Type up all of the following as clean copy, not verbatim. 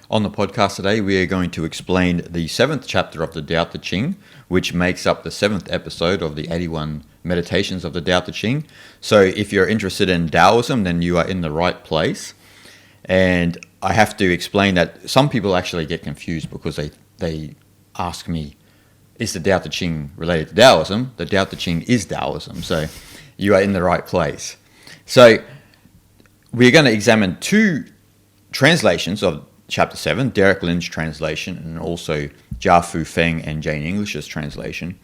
On the podcast today, we are going to explain the 7th chapter of the Tao Te Ching, which makes up the 7th episode of the 81 meditations of the Tao Te Ching. So if you're interested in Taoism, then you are in the right place. And I have to explain that some people actually get confused because they ask me, is the Tao Te Ching related to Taoism? The Tao Te Ching is Taoism, so you are in the right place. So we're going to examine two translations of Chapter 7, Derek Lin's translation, and also Jia Fu Feng and Jane English's translation.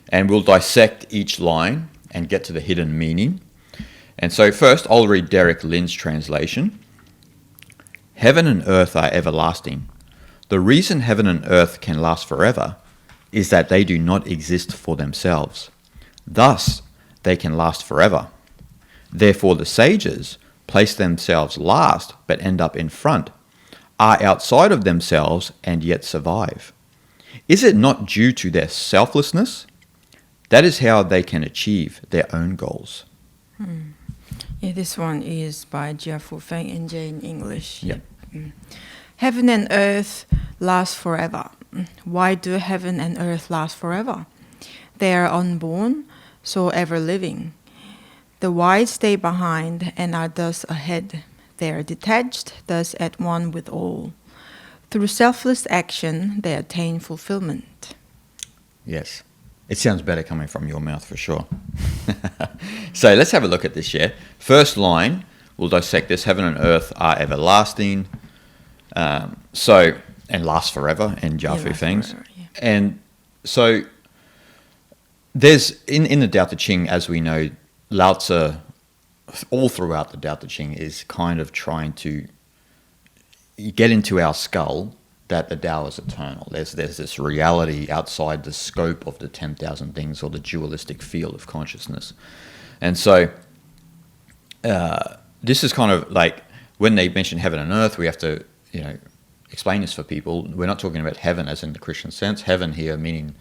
And we'll dissect each line and get to the hidden meaning. And so first, I'll read Derek Lin's translation. Heaven and earth are everlasting. The reason heaven and earth can last forever is that they do not exist for themselves. Thus, they can last forever. Therefore, the sages place themselves last but end up in front, are outside of themselves and yet survive. Is it not due to their selflessness? That is how they can achieve their own goals. Yeah, this one is by Jia Fu Feng and Jane English. Yep. Heaven and earth last forever. Why do heaven and earth last forever? They are unborn, so ever living. The wise stay behind and are thus ahead. They are detached, thus at one with all. Through selfless action, they attain fulfillment. Yes. It sounds better coming from your mouth for sure. So let's have a look at this, yeah? First line, we'll dissect this. Heaven and earth are everlasting. And last forever in Jia Fu Feng's. Yeah. And so there's, in the Tao Te Ching, as we know, Lao Tzu, all throughout the Tao Te Ching, is kind of trying to get into our skull that the Tao is eternal. There's this reality outside the scope of the 10,000 things or the dualistic field of consciousness. And so this is kind of like when they mention heaven and earth, we have to, explain this for people. We're not talking about heaven as in the Christian sense. Heaven here meaning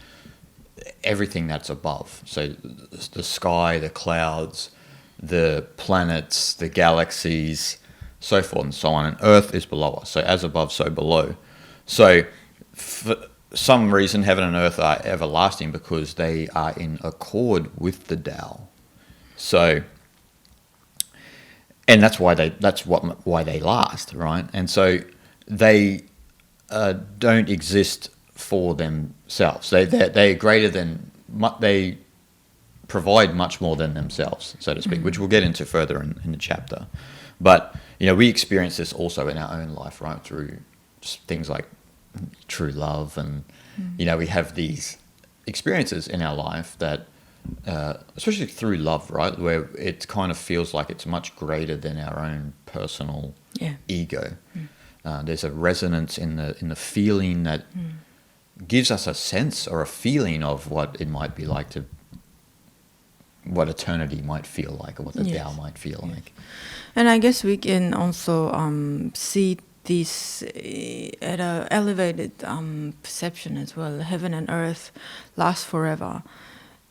everything that's above. So the sky, the clouds, the planets, the galaxies, so forth and so on. And earth is below us. So as above, so below. So for some reason, heaven and earth are everlasting because they are in accord with the Tao. So, and that's why they last, right? And so they don't exist for themselves. They are greater than, they provide much more than themselves, so to speak, which we'll get into further in the chapter. But, we experience this also in our own life, right? Through just things like true love and, we have these experiences in our life that, especially through love, right? Where it kind of feels like it's much greater than our own personal ego. There's a resonance in the feeling that gives us a sense or a feeling of what it might be like what eternity might feel like, or what the Tao might feel like. And I guess we can also see this at an elevated perception as well. Heaven and earth last forever,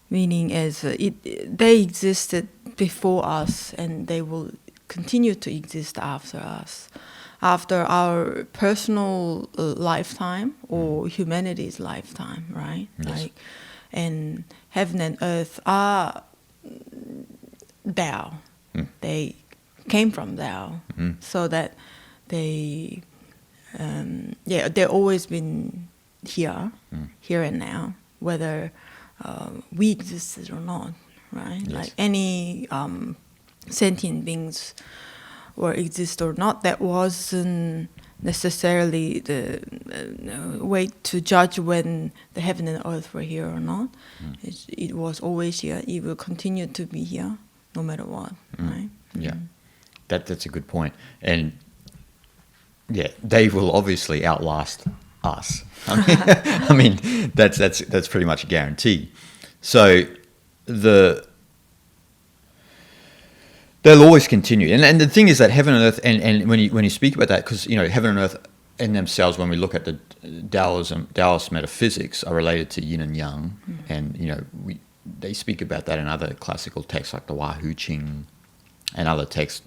meaning they existed before us and they will continue to exist after us, after our personal lifetime or humanity's lifetime, right? Yes. And heaven and earth are Tao. They came from Tao, so that they've always been here and now, whether we existed or not, right? Yes. Like any sentient beings or exist or not, that wasn't necessarily the way to judge when the heaven and earth were here or not. It was always here. It will continue to be here no matter what, right? Yeah, that's a good point. And they will obviously outlast us. I mean, that's pretty much a guarantee. So they'll always continue. And the thing is that heaven and earth, and when you speak about that, because heaven and earth in themselves, when we look at the Taoist metaphysics, are related to yin and yang, and they speak about that in other classical texts like the Lao Tzu Ching and other texts.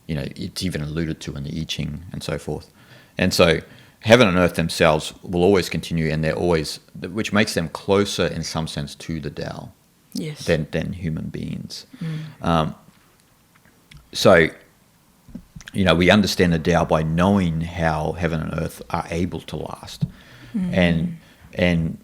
It's even alluded to in the I Ching and so forth. And so heaven and earth themselves will always continue, and they're always, which makes them closer in some sense to the Tao Yes. than human beings. So, we understand the Tao by knowing how heaven and earth are able to last. And in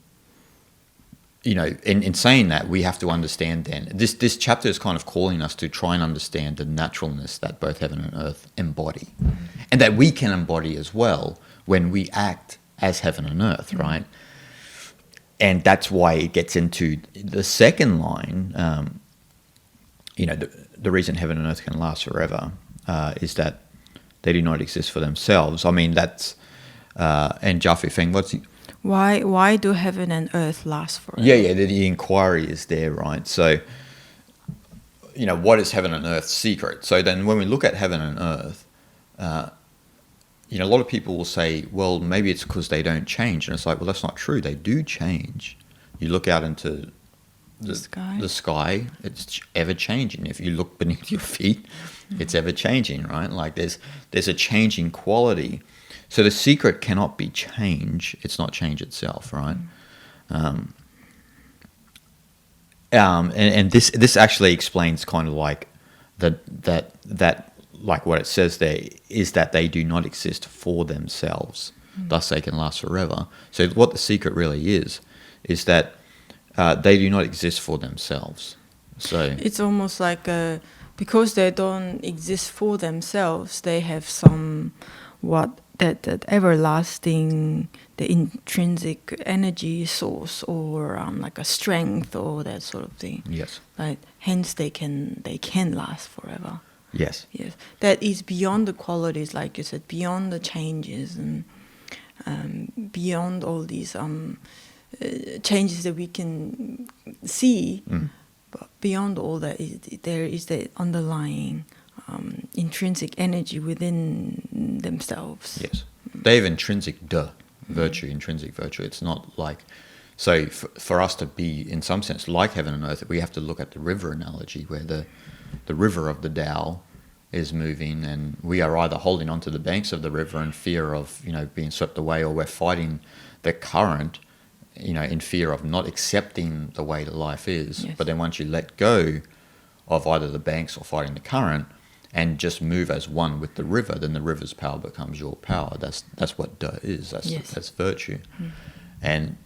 saying that, we have to understand then, this chapter is kind of calling us to try and understand the naturalness that both heaven and earth embody. And that we can embody as well when we act as heaven and earth, right? And that's why it gets into the second line, the reason heaven and earth can last forever is that they do not exist for themselves. I mean, that's, and Jaffe Feng, Why do heaven and earth last forever? Yeah, the inquiry is there, right? So, what is heaven and earth's secret? So then when we look at heaven and earth, a lot of people will say, well, maybe it's because they don't change. And it's like, well, that's not true. They do change. You look out into the sky, it's ever changing. If you look beneath your feet, it's ever changing, right? Like there's a changing quality. So the secret cannot be change. It's not change itself, right? And this actually explains kind of like that like what it says there is that they do not exist for themselves, thus they can last forever. So what the secret really is that they do not exist for themselves. So it's almost like because they don't exist for themselves, they have some that everlasting, the intrinsic energy source, or like a strength or that sort of thing. Yes. Right. Hence, they can last forever. Yes. Yes. That is beyond the qualities, like you said, beyond the changes and beyond all these changes that we can see. But beyond all that, there is the underlying intrinsic energy within themselves. Yes. They have intrinsic virtue, intrinsic virtue. It's not like, so for us to be in some sense like heaven and earth, we have to look at the river analogy where the river of the Tao is moving, and we are either holding onto the banks of the river in fear of being swept away, or we're fighting the current in fear of not accepting the way that life is. Yes. But then once you let go of either the banks or fighting the current and just move as one with the river, then the river's power becomes your power. That's what Da is. That's virtue. And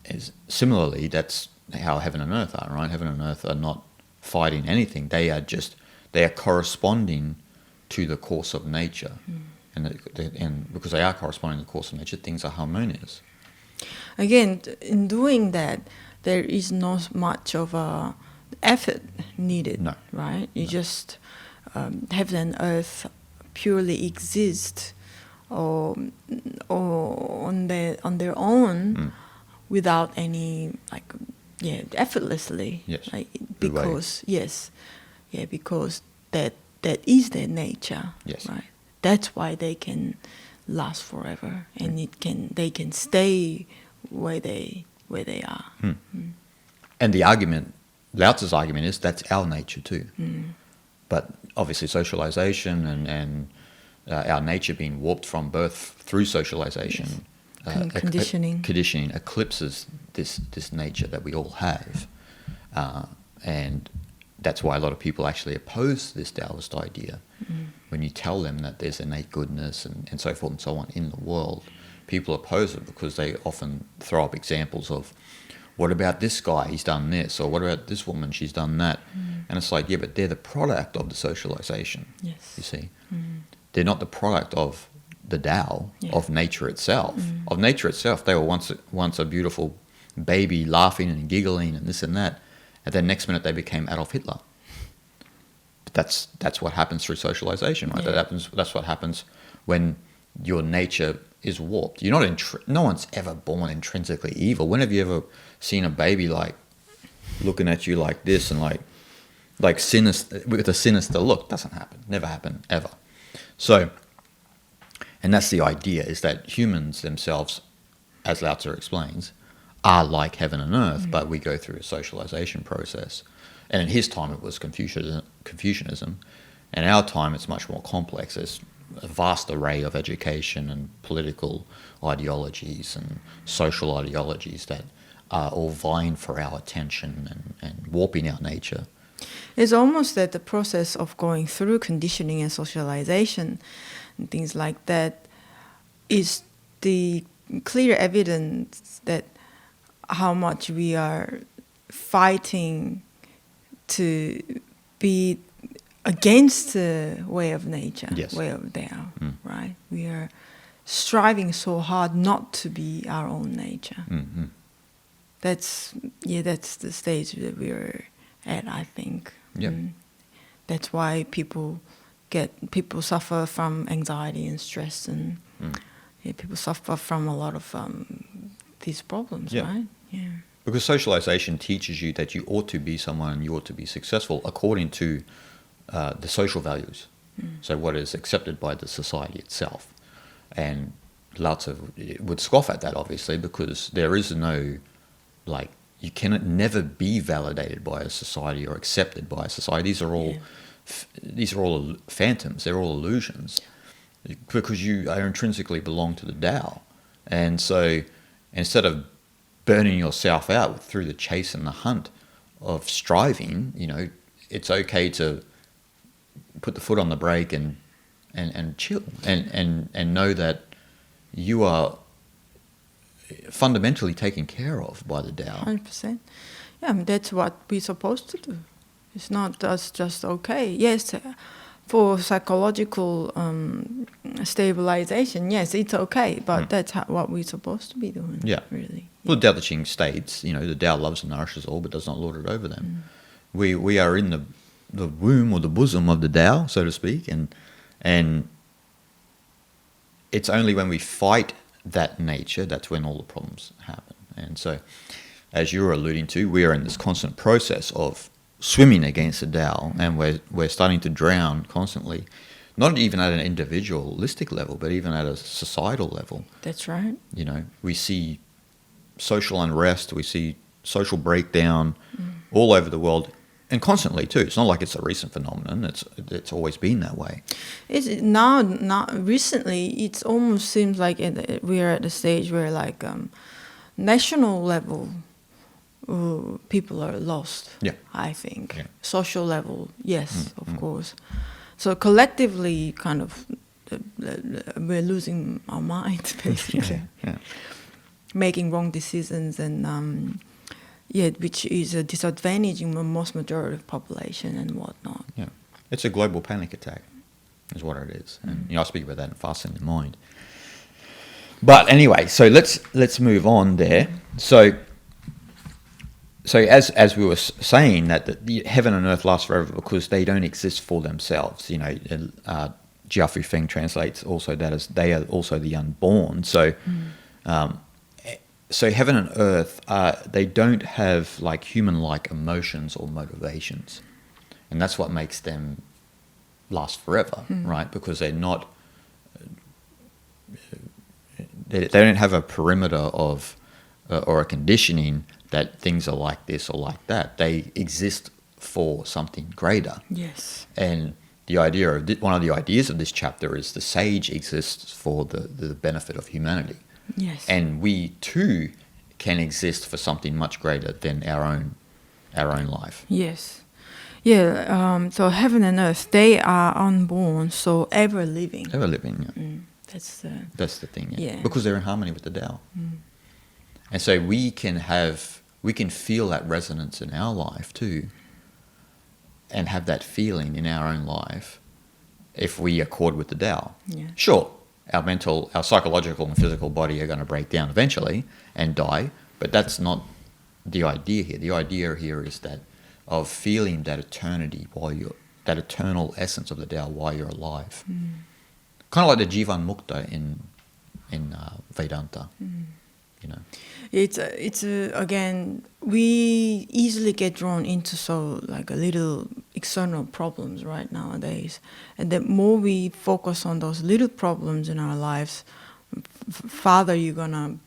similarly, that's how heaven and earth are, right? Heaven and earth are not fighting anything. They are corresponding to the course of nature. And because they are corresponding to the course of nature, things are harmonious. Again, in doing that, there is not much of a effort needed. No. Right? You just heaven and earth purely exist, or on their own, without any effortlessly. Yes. Because that is their nature. Yes. Right. That's why they can last forever, and they can stay where they are. And the argument, Lao Tzu's argument, is that's our nature too. But obviously socialization and our nature being warped from birth through socialization, conditioning eclipses this nature that we all have. And that's why a lot of people actually oppose this Taoist idea. When you tell them that there's innate goodness and so forth and so on in the world, people oppose it because they often throw up examples of, what about this guy, he's done this, or what about this woman, she's done that. And it's like, yeah, but they're the product of the socialization. Yes. You see. They're not the product of the Tao, of nature itself. Of nature itself, they were once a beautiful baby laughing and giggling and this and that, and then next minute they became Adolf Hitler. But that's what happens through socialization, right? Yeah. That's what happens when your nature is warped. You're not no one's ever born intrinsically evil. When have you ever seen a baby like looking at you like this and like sinister, with a sinister look? Doesn't happen. Never happen ever. So, and that's the idea, is that humans themselves, as Lao Tzu explains, are like heaven and earth, but we go through a socialization process. And in his time it was Confucianism. And in our time it's much more complex. There's a vast array of education and political ideologies and social ideologies that are all vying for our attention and warping our nature. It's almost that the process of going through conditioning and socialization and things like that is the clear evidence that how much we are fighting to be against the way of nature, Yes. way of Tao, right? We are striving so hard not to be our own nature. Mm-hmm. That's the stage that we're at, I think. Yeah. That's why people suffer from anxiety and stress, and people suffer from a lot of these problems, Yeah. right? Yeah. Because socialization teaches you that you ought to be someone and you ought to be successful according to the social values. So what is accepted by the society itself. And Lao Tzu would scoff at that, obviously, because there is no, like, you can never be validated by a society or accepted by a society. These are all phantoms. They're all illusions, because you are intrinsically belong to the Tao. And so instead of burning yourself out through the chase and the hunt of striving, it's okay to put the foot on the brake and chill and know that you are fundamentally taken care of by the Tao. 100%. Yeah, that's what we're supposed to do. It's not just okay. Yes, for psychological stabilization, yes, it's okay, but that's what we're supposed to be doing. Yeah. Really. Well, the Tao Te Ching states, the Tao loves and nourishes all, but does not lord it over them. We are in the womb or the bosom of the Tao, so to speak, and it's only when we fight that nature that's when all the problems happen. And so, as you were alluding to, we are in this constant process of swimming against the Tao, and we're starting to drown constantly, not even at an individualistic level, but even at a societal level. That's right. We see social unrest, we see social breakdown all over the world, and constantly too. It's not like it's a recent phenomenon. It's always been that way. It's now, not recently. It almost seems like we are at the stage where, like, national level, people are lost. Yeah. I think. Yeah. Social level, yes, of course. So collectively, kind of, we're losing our minds, basically. Yeah. Making wrong decisions and which is disadvantaging the most majority of population and whatnot. Yeah, it's a global panic attack, is what it is, and I speak about that in Fasten in Mind. But anyway, so let's move on there. So as we were saying, that the heaven and earth last forever because they don't exist for themselves. Jiafu Feng translates also that as they are also the unborn. So. So heaven and earth, they don't have like human-like emotions or motivations, and that's what makes them last forever, right? Because they're not, they don't have a perimeter of or a conditioning that things are like this or like that. They exist for something greater. Yes. And the idea of one of the ideas of this chapter is the sage exists for the benefit of humanity. Yes. And we too can exist for something much greater than our own life. Yes. Yeah. So heaven and earth, they are unborn, so ever living. Ever living. Yeah. That's the thing. Yeah. Because they're in harmony with the Tao. And so we can feel that resonance in our life too, and have that feeling in our own life if we accord with the Tao. Yeah. Sure. Our psychological and physical body are going to break down eventually and die, but that's not the idea here. The idea here is that of feeling that eternity that eternal essence of the Tao while you're alive. Kind of like the Jivan Mukta in Vedanta. It's again, we easily get drawn into a little external problems right nowadays, and the more we focus on those little problems in our lives, farther you're gonna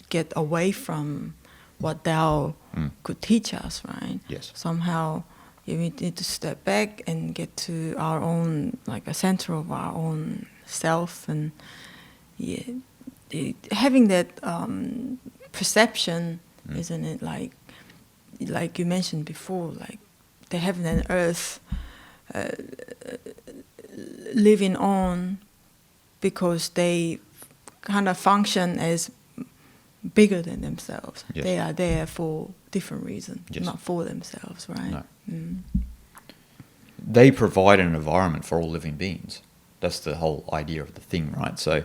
get away from what Tao could teach us, right? Yes. Somehow we need to step back and get to our own, like a center of our own self, and having that perception, isn't it? Like you mentioned before, like the heaven and earth living on, because they kind of function as bigger than themselves. Yes. They are there for different reasons, Yes. not for themselves, right? No. Mm. They provide an environment for all living beings. That's the whole idea of the thing, right? So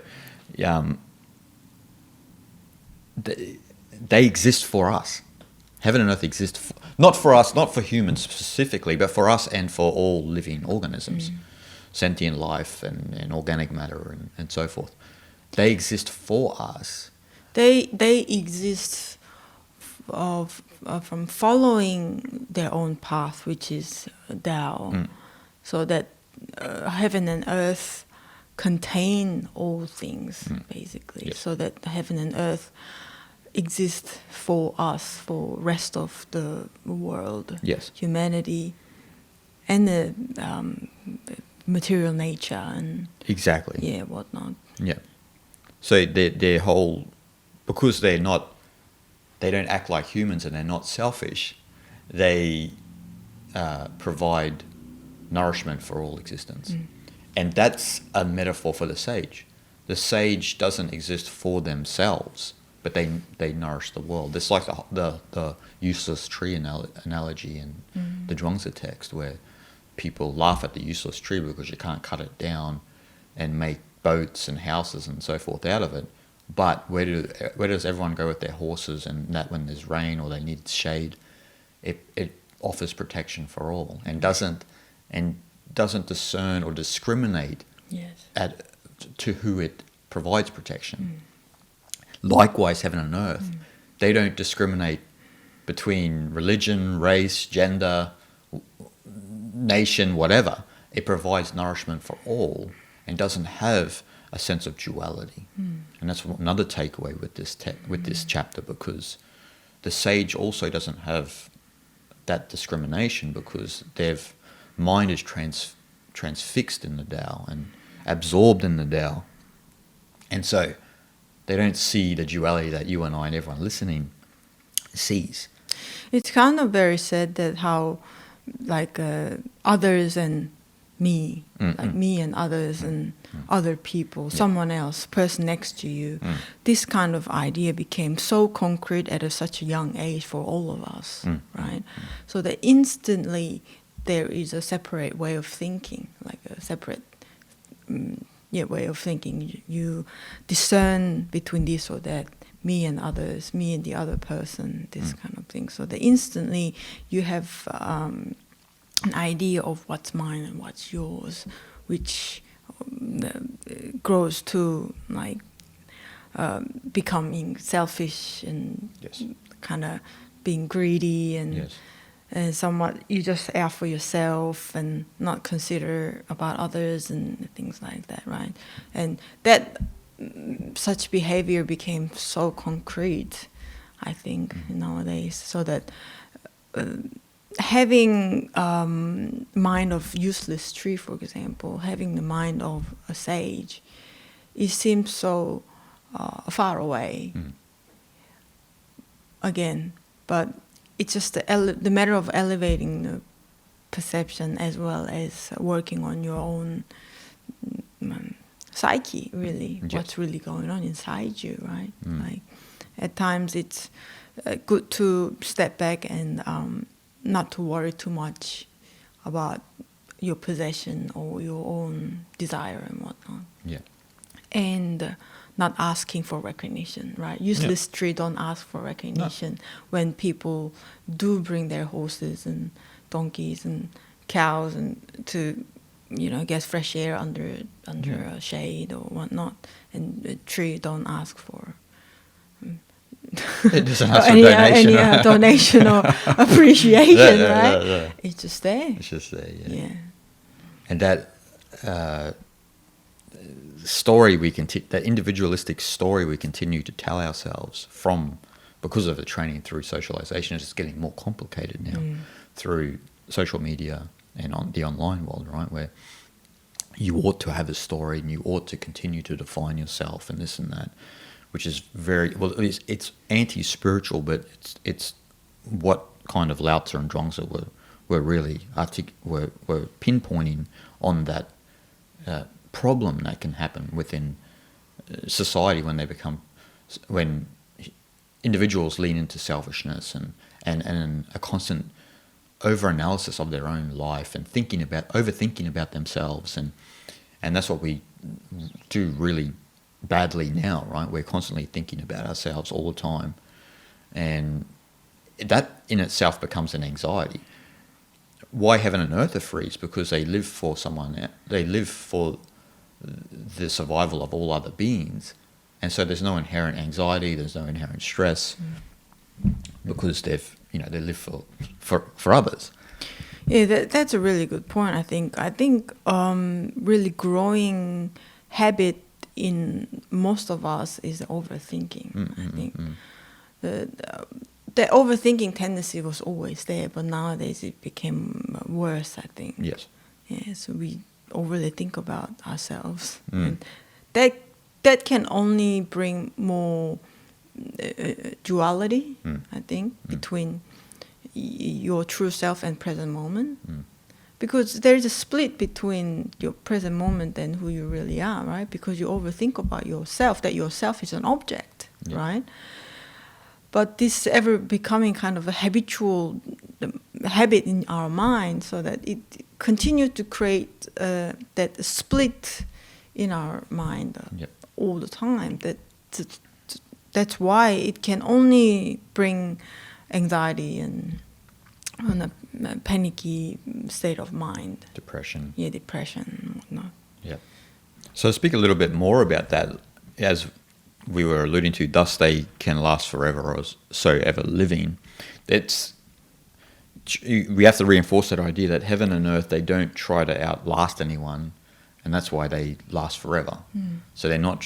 they exist for us. Heaven and earth exist not for us, not for humans specifically, but for us and for all living organisms, sentient life and organic matter and so forth. They exist for us. They exist from following their own path, which is Tao, so that heaven and earth contain all things, basically. Yes. So that heaven and earth exist for us, for rest of the world, Yes. humanity, and the material nature and Exactly. whatnot. Yeah. So their whole, because they don't act like humans and they're not selfish, they provide nourishment for all existence. And that's a metaphor for the sage. The sage doesn't exist for themselves, but they nourish the world. It's like the useless tree analogy in the Zhuangzi text, where people laugh at the useless tree because you can't cut it down and make boats and houses and so forth out of it. But where does everyone go with their horses, and that when there's rain or they need shade, it offers protection for all and doesn't discern or discriminate to who it provides protection. Likewise, heaven and earth, they don't discriminate between religion, race, gender, nation, whatever. It provides nourishment for all and doesn't have a sense of duality. And that's another takeaway with this chapter, because the sage also doesn't have that discrimination, because their mind is transfixed in the Tao and absorbed in the Tao. And so they don't see the duality that you and I and everyone listening sees. It's kind of very sad that how, like, others and me, like me and others and other people, someone else, person next to you, this kind of idea became so concrete at such a young age for all of us, right? So that instantly there is a separate way of thinking, like a separate way of thinking. You discern between this or that, me and others, me and the other person, this kind of thing. So that instantly you have an idea of what's mine and what's yours, which grows to like becoming selfish and kind of being greedy and somewhat you just out for yourself and not consider about others and things like that, right? And that such behavior became so concrete, I think, nowadays, so that having mind of useless tree, for example, having the mind of a sage, it seems so far away. Again, but it's just the matter of elevating the perception as well as working on your own psyche, really, what's really going on inside you, right? Like at times it's good to step back and not to worry too much about your possession or your own desire and whatnot. And not asking for recognition, right? Useless tree don't ask for recognition. When people do bring their horses and donkeys and cows and to, get fresh air under a shade or whatnot, and the tree don't ask for it doesn't ask for donation. Any donation or appreciation, right? It's just there. It's just there, yeah. And that story that individualistic story we continue to tell ourselves because of the training through socialization is just getting more complicated now through social media and on the online world, right, where you ought to have a story and you ought to continue to define yourself and this and that, which is very well. It's anti-spiritual, but it's what kind of Lao Tzu and Zhuangzi were really were pinpointing on that problem that can happen within society when individuals lean into selfishness and a constant over-analysis of their own life and overthinking about themselves, and that's what we do really badly now, right? We're constantly thinking about ourselves all the time, and that in itself becomes an anxiety. Why heaven and earth are free is because they live for someone else. They live for the survival of all other beings, and so there's no inherent anxiety, there's no inherent stress, because they live for others. Yeah, that's a really good point. I think really growing habit in most of us is overthinking. I think the overthinking tendency was always there, but nowadays it became worse, I think. Yes. Yeah, so we overly think about ourselves, and that can only bring more duality, I think, between your true self and present moment. Because there is a split between your present moment and who you really are, right? Because you overthink about yourself, that yourself is an object, right? But this ever becoming kind of a habitual habit in our mind, so that it continues to create that split in our mind all the time. That's why it can only bring anxiety and a panicky state of mind. Depression. Yeah, depression and whatnot. Yeah. So speak a little bit more about that. As we were alluding to, thus they can last forever, or so ever living. We have to reinforce that idea that heaven and earth, they don't try to outlast anyone, and that's why they last forever. So they're not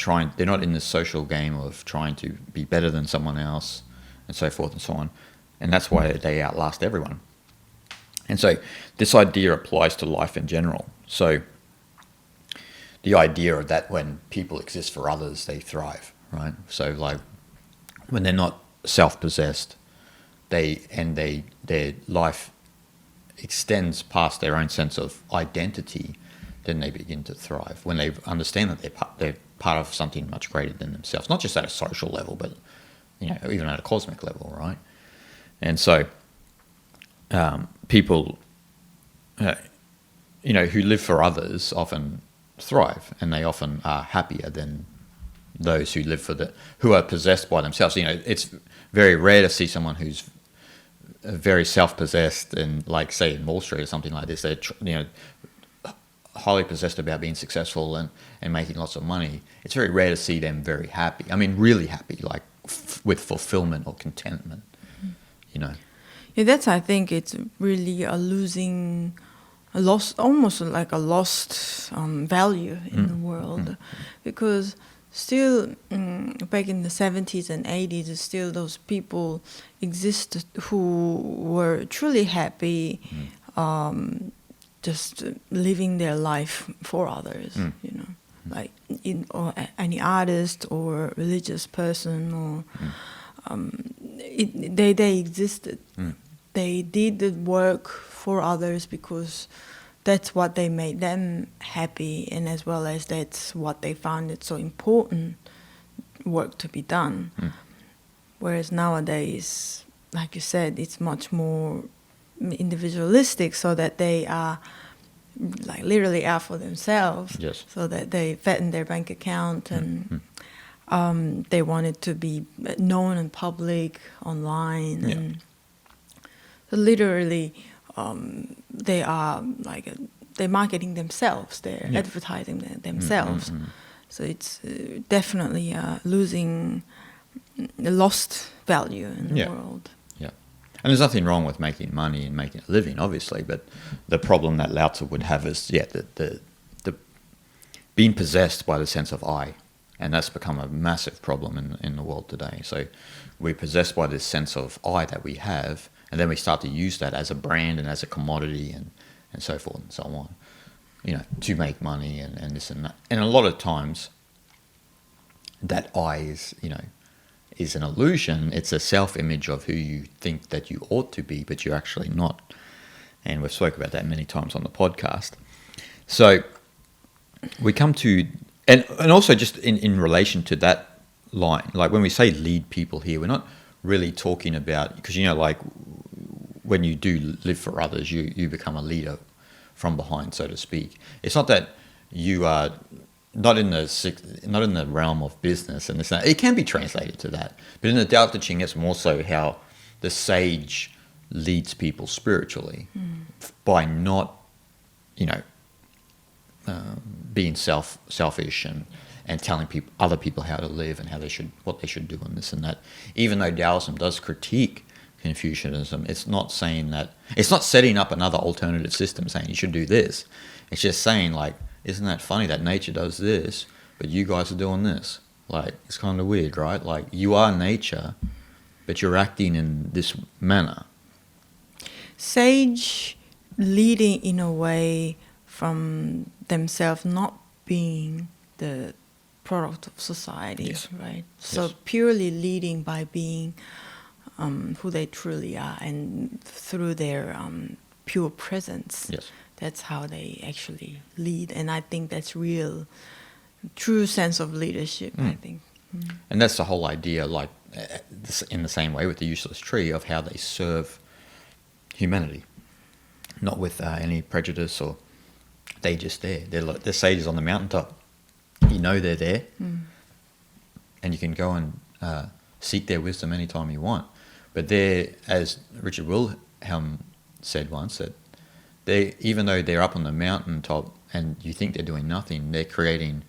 in this social game of trying to be better than someone else and so forth and so on. And that's why they outlast everyone. And so this idea applies to life in general. So the idea of that when people exist for others, they thrive, right? So like when they're not self-possessed, their life extends past their own sense of identity, then they begin to thrive. When they understand that they're part of something much greater than themselves, not just at a social level, but even at a cosmic level, right? And so people, who live for others often thrive, and they often are happier than those who are possessed by themselves. It's very rare to see someone who's very self-possessed and, like, say in Wall Street or something like this, they're highly possessed about being successful and making lots of money. It's very rare to see them very happy. I mean, really happy, like with fulfillment or contentment. Yeah, that's, I think it's really almost like a lost value in the world, because still back in the 70s and 80s, still those people existed who were truly happy, just living their life for others, like or any artist or religious person, or they existed. They did the work for others because that's what they made them happy, and as well as that's what they found it so important work to be done. Whereas nowadays, like you said, it's much more individualistic, so that they are like literally out for themselves. Yes. So that they fatten their bank account, and they want it to be known in public, online, and so literally they are they're marketing themselves, they're advertising themselves. So it's definitely losing a lost value in the world. Yeah. And there's nothing wrong with making money and making a living, obviously, but the problem that Lao Tzu would have is the being possessed by the sense of I, and that's become a massive problem in the world today. So we're possessed by this sense of I that we have, And then we start to use that as a brand and as a commodity and so forth and so on, to make money and this and that. And a lot of times that I is an illusion. It's a self-image of who you think that you ought to be, but you're actually not. And we've spoken about that many times on the podcast. So we come to, and also just in relation to that line, like when we say lead people here, we're not really talking about, because like when you do live for others, you become a leader from behind, so to speak. It's not that you are not in the realm of business and this and that. It can be translated to that, but in the Tao Te Ching, it's more so how the sage leads people spiritually by not, being selfish and telling other people how to live and what they should do and this and that. Even though Taoism does critique Confucianism, it's not saying that, it's not setting up another alternative system saying you should do this. It's just saying, like, isn't that funny that nature does this, but you guys are doing this? Like, it's kind of weird, right? Like, you are nature, but you're acting in this manner. Sage leading in a way from themselves not being the product of society, Yes. right? So Yes. purely leading by being who they truly are, and through their pure presence. Yes. That's how they actually lead, and I think that's real, true sense of leadership. I think. And that's the whole idea, like in the same way with the useless tree, of how they serve humanity, not with any prejudice, or they just there. They're sages on the mountaintop. They're there, and you can go and seek their wisdom anytime you want. But they're, as Richard Wilhelm said once, that even though they're up on the mountaintop and you think they're doing nothing, they're creating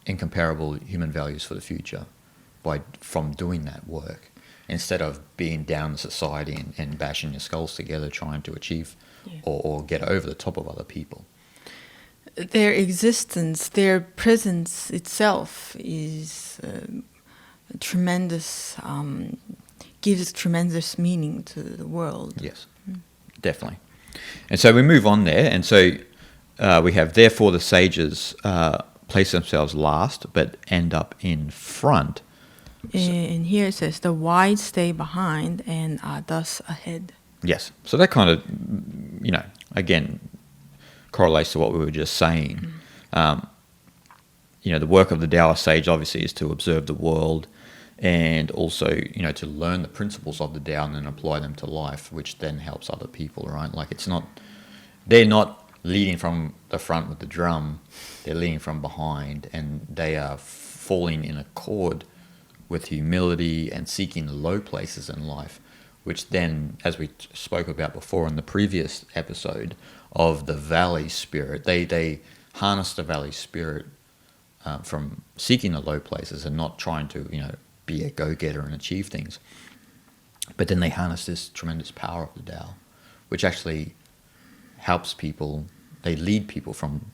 incomparable human values for the future from doing that work, instead of being down in society and bashing your skulls together trying to achieve or get over the top of other people. Their existence, their presence itself is tremendous, gives tremendous meaning to the world. Yes, definitely. And so we move on there, and so we have, therefore the sages place themselves last but end up in front. And here it says, the wise stay behind and are thus ahead. Yes. So that kind of, again, correlates to what we were just saying. The work of the Taoist sage obviously is to observe the world, and also, to learn the principles of the Tao and then apply them to life, which then helps other people, right? Like, they're not leading from the front with the drum, they're leading from behind, and they are falling in accord with humility and seeking the low places in life, which then, as we spoke about before in the previous episode, of the valley spirit, they harness the valley spirit from seeking the low places and not trying to, be a go-getter and achieve things. But then they harness this tremendous power of the Tao, which actually helps people. They lead people from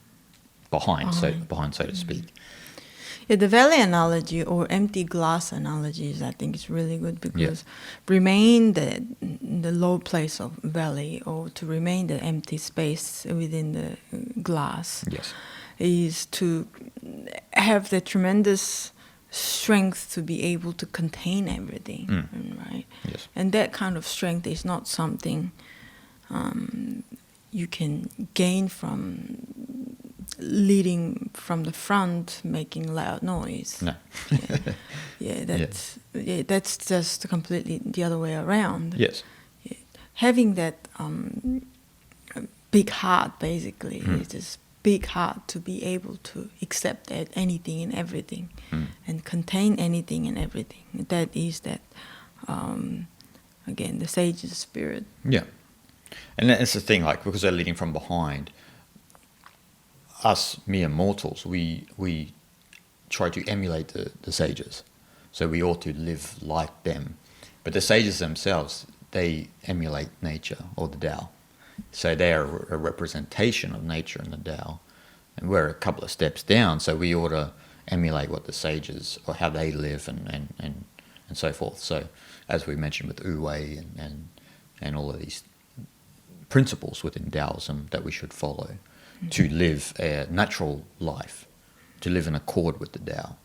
behind, so to speak. Yeah, the valley analogy or empty glass analogies, I think, is really good, because remain the low place of valley, or to remain the empty space within the glass, is to have the tremendous strength to be able to contain everything, right? Yes. And that kind of strength is not something you can gain from leading from the front, making loud noise. No. That's just completely the other way around. Yes. Yeah. Having that big heart, basically, is this big heart to be able to accept anything and everything, and contain anything and everything. That is that, again, the sage's spirit. Yeah. And that's the thing, like, because they're leading from behind, us mere mortals, we try to emulate the sages. So we ought to live like them. But the sages themselves, they emulate nature or the Tao. So they are a representation of nature and the Tao. And we're a couple of steps down, so we ought to emulate what the sages, or how they live and so forth. So as we mentioned with Wu Wei and and all of these principles within Taoism that we should follow to live a natural life, to live in accord with the Tao.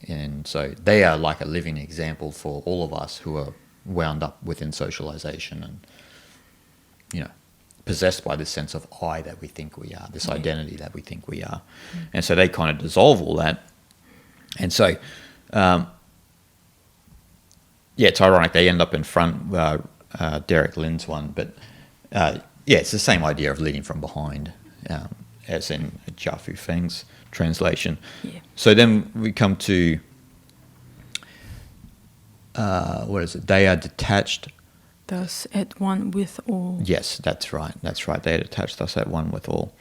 And so they are like a living example for all of us who are wound up within socialization and, you know, possessed by this sense of I that we think we are, this identity that we think we are. And so they kind of dissolve all that. And so, it's ironic they end up in front, Derek Lynn's one, but it's the same idea of leading from behind, as in Jia Fu Feng's translation. Yeah. So then we come to, what is it? They are detached. Thus at one with all. Yes, that's right. They are detached, thus at one with all.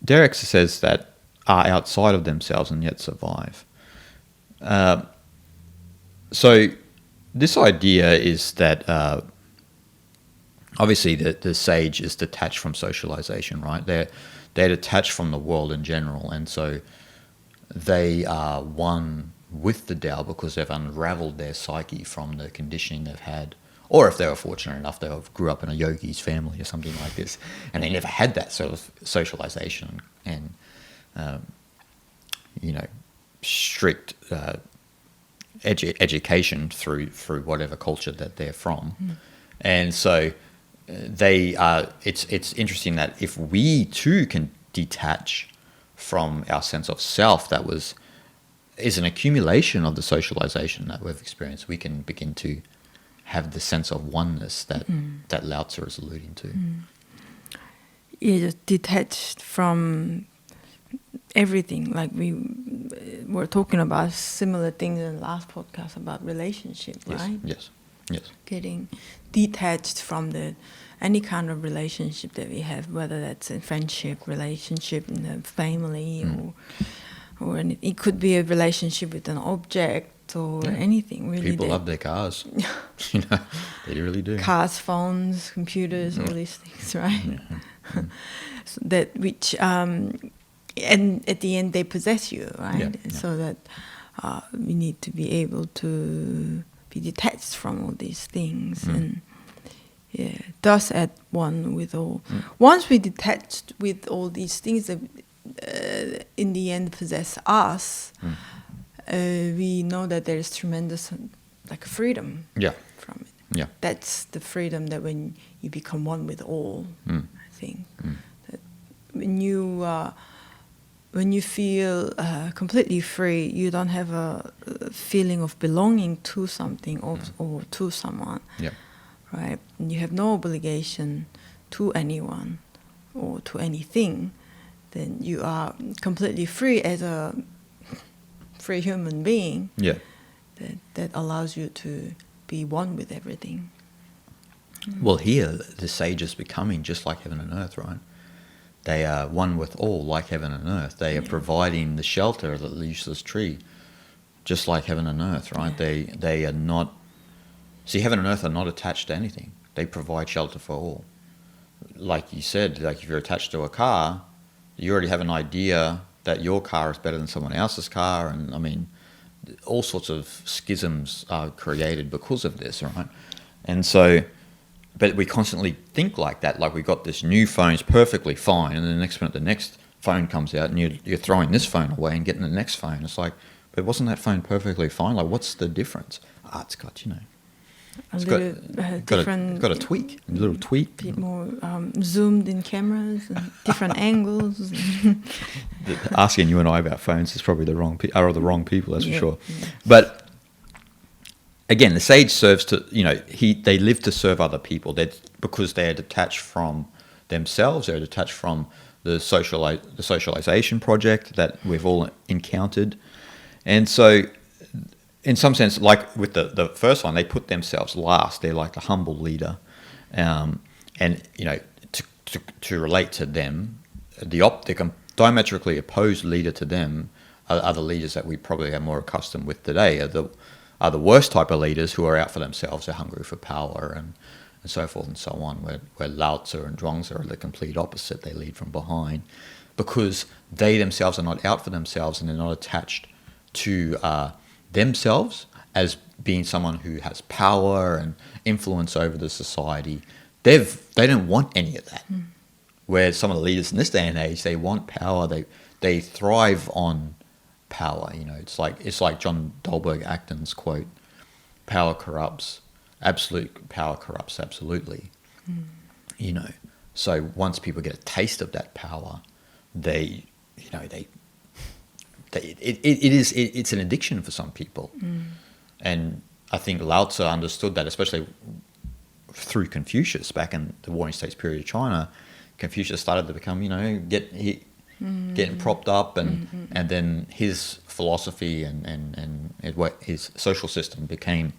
Derek says that are outside of themselves and yet survive. So this idea is that obviously the sage is detached from socialization, right? They're detached from the world in general, and so they are one with the Tao because they've unraveled their psyche from the conditioning they've had. Or if they were fortunate enough, they grew up in a yogi's family or something like this, and they never had that sort of socialization and, strict education through whatever culture that they're from. And so they are. It's interesting that if we too can detach from our sense of self that is an accumulation of the socialization that we've experienced, we can begin to have the sense of oneness that Lao Tzu is alluding to. It is detached from everything. Like we were talking about similar things in the last podcast about relationship, right? Yes. Getting detached from any kind of relationship that we have, whether that's a friendship, relationship in the family, or it could be a relationship with an object or anything. Really, people love their cars. They really do. Cars, phones, computers, all these things, right? So that which and at the end they possess you, right? So that we need to be able to be detached from all these things and thus at one with all. Once we detached with all these things that in the end possess us, we know that there is tremendous freedom from it. Yeah. That's the freedom that when you become one with all, I think. That when you feel completely free, you don't have a feeling of belonging to something or to someone. Yeah. Right? And you have no obligation to anyone or to anything. Then you are completely free as a free human being. Yeah. That allows you to be one with everything. Well, here the sage is becoming just like heaven and earth, right? They are one with all, like heaven and earth. They are providing the shelter of the useless tree, just like heaven and earth, right? Yeah. They are not. See, heaven and earth are not attached to anything. They provide shelter for all. Like you said, like if you're attached to a car, you already have an idea that your car is better than someone else's car, and I mean, all sorts of schisms are created because of this, right? And so, but we constantly think like that, like we got this new phone's perfectly fine, and then the next minute the next phone comes out, and you're throwing this phone away and getting the next phone. It's like, but wasn't that phone perfectly fine? Like, what's the difference? It's got, It's got a tweak, a little tweak. Bit more zoomed in cameras and different angles. Asking you and I about phones is probably the wrong people, that's for sure. Yeah. But again, the sage serves to, they live to serve other people. Because they're detached from themselves. They're detached from the socialization project that we've all encountered, and so. In some sense, like with the first one, they put themselves last. They're like the humble leader, and to relate to them, the diametrically opposed leader to them are the leaders that we probably are more accustomed with today. Are the worst type of leaders who are out for themselves, are hungry for power and so forth and so on. Where Lao Tzu and Zhuangzi are the complete opposite. They lead from behind because they themselves are not out for themselves and they're not attached to themselves as being someone who has power and influence over the society. They don't want any of that. Where some of the leaders in this day and age, they want power. They thrive on power. You know, it's like John Dolberg Acton's quote: "Power corrupts. Absolute power corrupts absolutely." You know, so once people get a taste of that power, it's an addiction for some people. And I think Lao Tzu understood that, especially through Confucius back in the Warring States period of China. Confucius started to become, getting propped up, and then his philosophy and his social system became,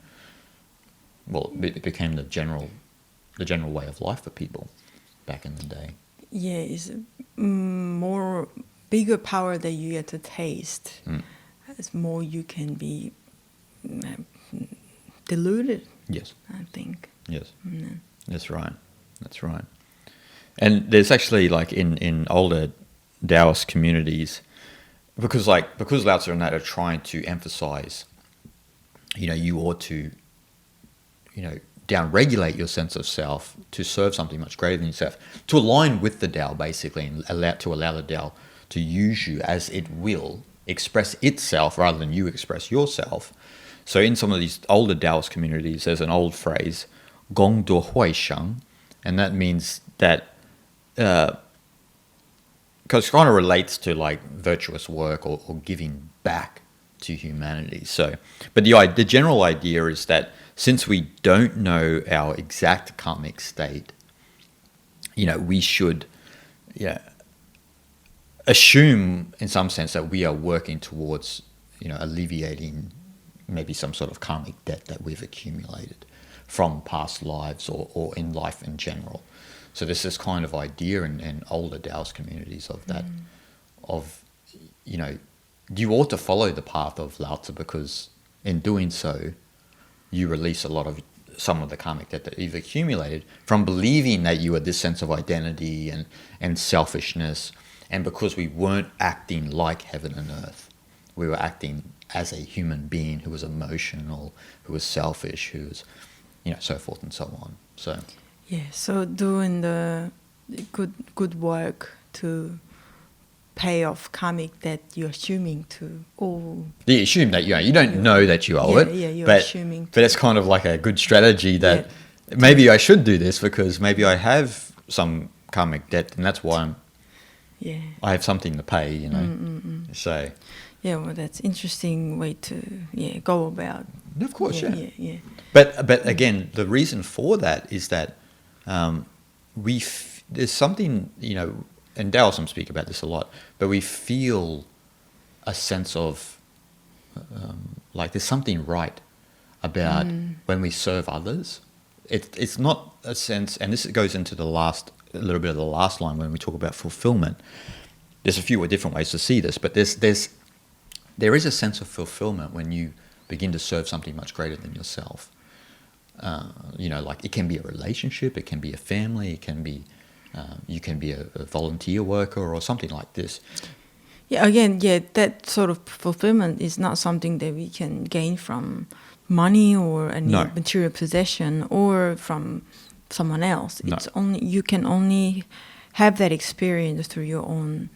it became the general way of life for people back in the day. Yeah, it's more bigger power that you get to taste. It's more you can be deluded. Yes, I think. yes, that's right. That's right. And there's actually, like, in older Taoist communities, because Lao Tzu and that are trying to emphasize, you ought to, down-regulate your sense of self to serve something much greater than yourself, to align with the Tao, basically, and allow the Tao to use you as it will, express itself rather than you express yourself. So in some of these older Taoist communities, there's an old phrase, gong du hui sheng, and that means that, because it kind of relates to, like, virtuous work or giving back to humanity. So, but the general idea is that since we don't know our exact karmic state, we should assume in some sense that we are working towards, alleviating maybe some sort of karmic debt that we've accumulated from past lives or in life in general. So there's this kind of idea in older Taoist communities of that, you ought to follow the path of Lao Tzu, because in doing so, you release some of the karmic debt that you've accumulated from believing that you are this sense of identity and selfishness. And because we weren't acting like heaven and earth, we were acting as a human being who was emotional, who was selfish, who was, so forth and so on. So. Yeah, so doing the good work to pay off karmic that you're assuming to owe. You assume that you don't know that you owe it. Yeah, you're but, assuming. But it's kind of like a good strategy that maybe I should do this because maybe I have some karmic debt, and that's why I have something to pay, So. Yeah, well, that's interesting way to go about. Of course, yeah. But again, the reason for that is that there's something, and Taoism speak about this a lot, but we feel a sense of like there's something right about when we serve others. It's not a sense, and this goes into a little bit of the last line when we talk about fulfillment. There's a few different ways to see this, but there is a sense of fulfillment when you begin to serve something much greater than yourself. Like it can be a relationship, it can be a family, it can be you can be a volunteer worker or something like this. Yeah, again, that sort of fulfillment is not something that we can gain from money or any material possession or from someone else. No. It's only you can only have that experience through your own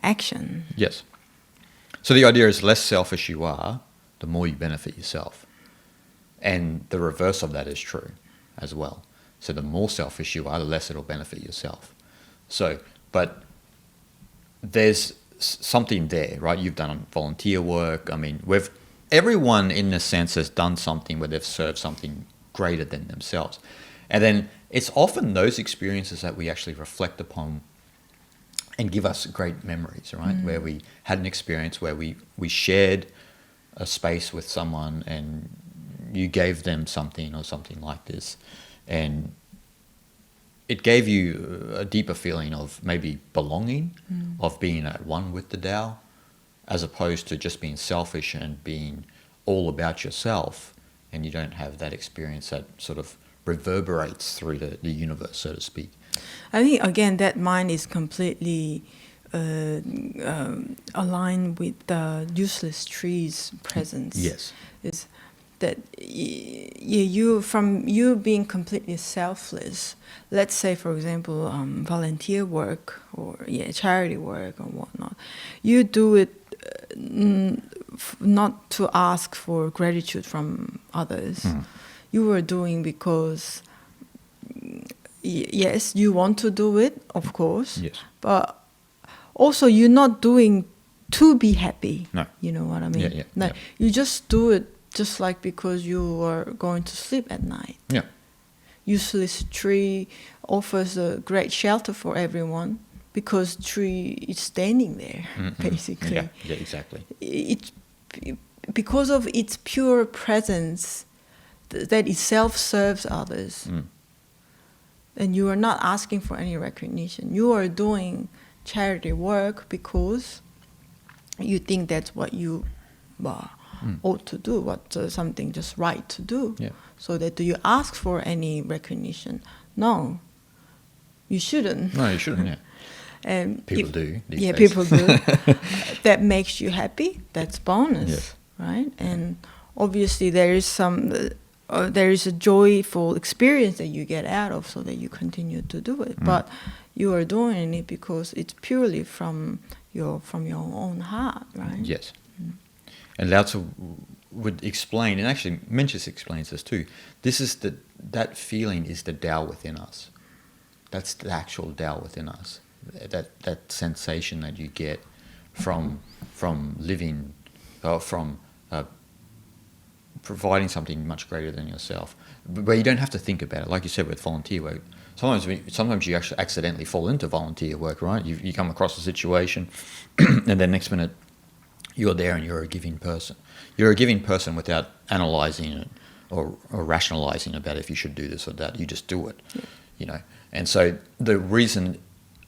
action. Yes. So the idea is, the less selfish you are, the more you benefit yourself. And the reverse of that is true as well. So the more selfish you are, the less it'll benefit yourself. So, but there's something there, right? You've done volunteer work. I mean, everyone in a sense has done something where they've served something greater than themselves. And then it's often those experiences that we actually reflect upon and give us great memories, right? Where we had an experience where we shared a space with someone and you gave them something or something like this, and it gave you a deeper feeling of maybe belonging, of being at one with the Tao, as opposed to just being selfish and being all about yourself, and you don't have that experience that sort of reverberates through the universe, so to speak. I think, again, that mind is completely aligned with the useless trees presence. Yes. that you being completely selfless. Let's say, for example, volunteer work or charity work or whatnot. You do it not to ask for gratitude from others. You are doing because yes, you want to do it, of course. Yes. But also, you're not doing to be happy. No. You know what I mean? Yeah. No, you just do it just like because you are going to sleep at night. Yeah. Usually, a tree offers a great shelter for everyone because tree is standing there, basically. Yeah, exactly. It's because of its pure presence that itself serves others. And you are not asking for any recognition. You are doing charity work because you think that's what you ought to do, what something just right to do. Yeah. So that do you ask for any recognition? No, you shouldn't. No, you shouldn't. Yeah. And People do. These days. People do. That makes you happy. That's bonus, Yes. right? And obviously there is there is a joyful experience that you get out of, so that you continue to do it. But you are doing it because it's purely from your own heart, right? Yes. And Lao Tzu would explain, and actually Mencius explains this too. This is that feeling is the Tao within us. That's the actual Tao within us. That sensation that you get from living, from providing something much greater than yourself. But you don't have to think about it. Like you said with volunteer work, sometimes you actually accidentally fall into volunteer work, right? You come across a situation, and then next minute you're there and you're a giving person. You're a giving person without analysing it or rationalising about if you should do this or that. You just do it, you know. And so the reason,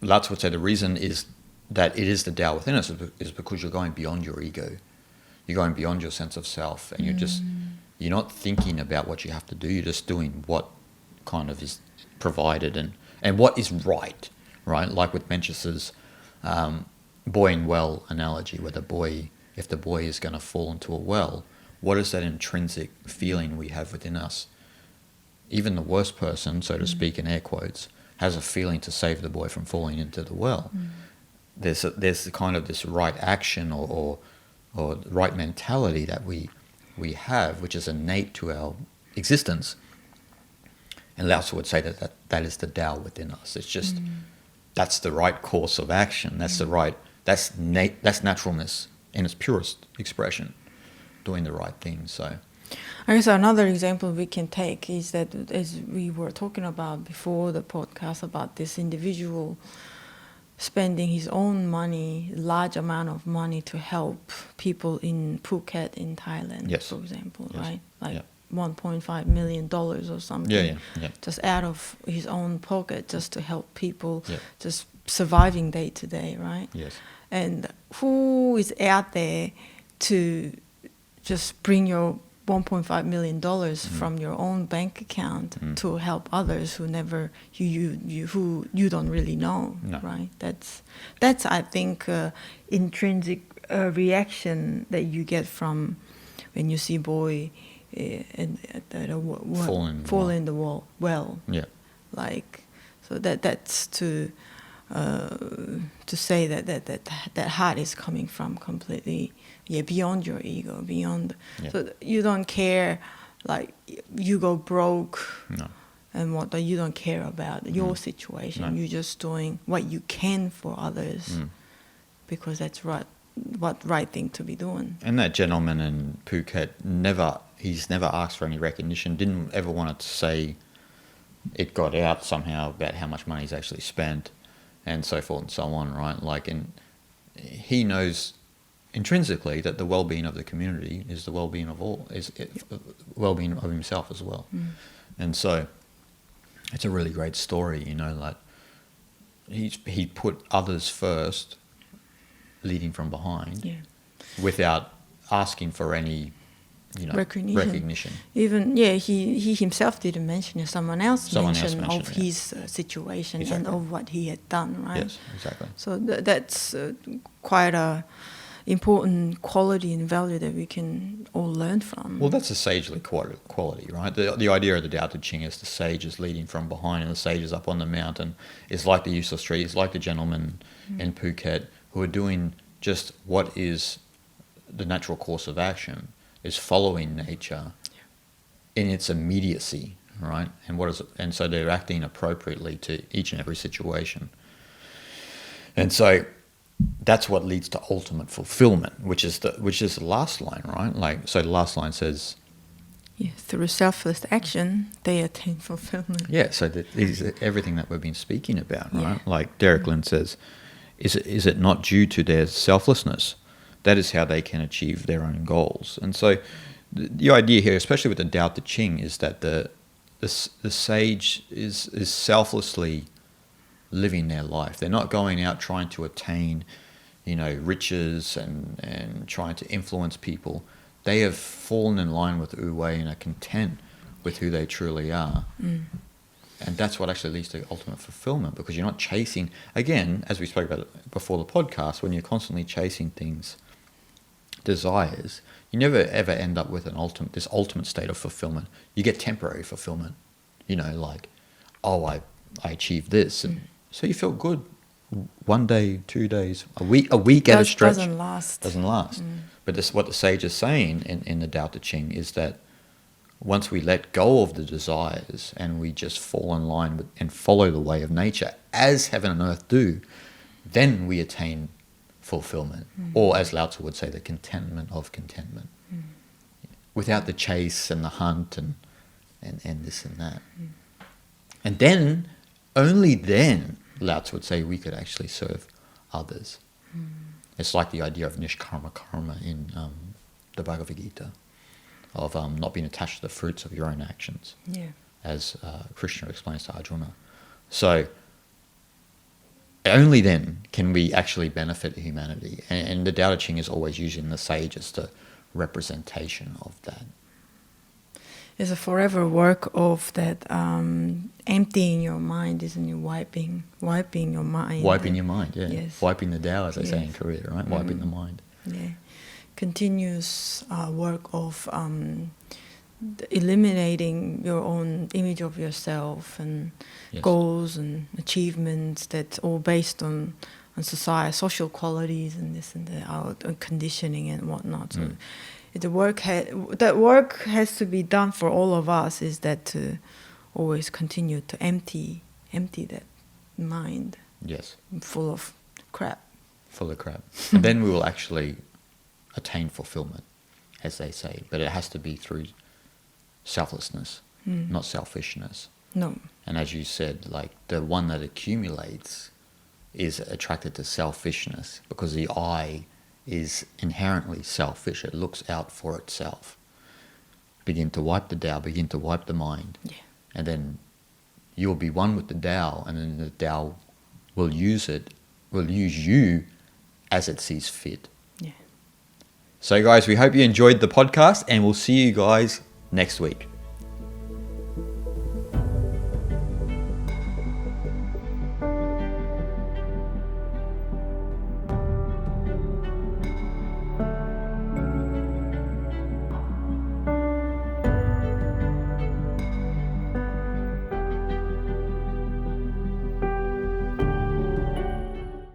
Lao Tzu would say, the reason is that it is the Tao within us is because you're going beyond your ego. You're going beyond your sense of self, and you're not thinking about what you have to do. You're just doing what kind of is provided and what is right? Like with Mencius's boy and well analogy, where if the boy is going to fall into a well, what is that intrinsic feeling we have within us? Even the worst person, so to speak, in air quotes, has a feeling to save the boy from falling into the well. There's kind of this right action or right mentality that we have, which is innate to our existence. And Lao Tzu would say that is the Tao within us. It's just that's the right course of action. That's that's naturalness in its purest expression, doing the right thing. So I guess another example we can take is that, as we were talking about before the podcast, about this individual spending his own money, large amount of money, to help people in Phuket in Thailand, for example, right? Like $1.5 million or something, just out of his own pocket, just to help people, just surviving day to day, right? Yes. And who is out there to just bring your $1.5 million from your own bank account to help others who never who you don't really know, right? That's I think intrinsic reaction that you get from when you see boy fall in the well. Yeah. Like, so that's to say that heart is coming from completely beyond your ego, beyond. So you don't care, like you go broke and what, you don't care about your situation. You're just doing what you can for others because that's right thing to be doing. And that gentleman in Phuket he's never asked for any recognition, didn't ever want to say it got out somehow about how much money he's actually spent and so forth and so on, right? Like, and he knows intrinsically that the well-being of the community is the well-being of all, is well-being of himself as well. And so it's a really great story, you know, like he put others first, leading from behind, without asking for any, you know, recognition. Even he himself didn't mention it. Someone else mentioned his situation and of what he had done, right? Yes, exactly. So that's quite a important quality and value that we can all learn from. Well, that's a sagely quality, right? The idea of the Tao Te Ching is the sage is leading from behind and the sage is up on the mountain. It's like the useless tree. It's like the gentleman in Phuket who are doing just what is the natural course of action, is following nature in its immediacy, right? And so they're acting appropriately to each and every situation. And so that's what leads to ultimate fulfillment, which is the last line, right? Like, so the last line says, through selfless action, they attain fulfillment. Yeah, so these are everything that we've been speaking about, right? Yeah. Like Derek Lin says, is it not due to their selflessness? That is how they can achieve their own goals. And so the idea here, especially with the Tao Te Ching, is that the sage is selflessly living their life. They're not going out trying to attain, riches and trying to influence people. They have fallen in line with Wu Wei and are content with who they truly are. And that's what actually leads to ultimate fulfillment, because you're not chasing, again, as we spoke about before the podcast, when you're constantly chasing things, desires, you never ever end up with this ultimate state of fulfillment. You get temporary fulfillment, like, oh, I achieved this. And so you feel good 1 day, 2 days, a week at a stretch. Doesn't last. But what the sage is saying in the Tao Te Ching is that once we let go of the desires and we just fall in line with and follow the way of nature, as heaven and earth do, then we attain fulfillment. Or as Lao Tzu would say, the contentment of contentment. Without the chase and the hunt and this and that. And then, only then, Lao Tzu would say we could actually serve others. It's like the idea of nishkarma karma in the Bhagavad Gita, of not being attached to the fruits of your own actions, as Krishna explains to Arjuna. So only then can we actually benefit humanity. And the Tao Te Ching is always using the sage as the representation of that. It's a forever work of that emptying your mind, isn't it? Wiping your mind. Wiping your mind, yeah. Yes. Wiping the Tao, as they say in Korea, right? Wiping the mind. Yeah. Continuous work of eliminating your own image of yourself and goals and achievements that's all based on society, social qualities and this and that, and conditioning and whatnot. So that work has to be done for all of us, is that to always continue to empty that mind. Yes. Full of crap. And then we will actually attain fulfillment, as they say. But it has to be through selflessness, not selfishness. No. And as you said, like, the one that accumulates is attracted to selfishness, because the I is inherently selfish. It looks out for itself. Begin to wipe the Tao, begin to wipe the mind. Yeah. And then you'll be one with the Tao, and then the Tao will use you as it sees fit. Yeah. So guys, we hope you enjoyed the podcast, and we'll see you guys next week.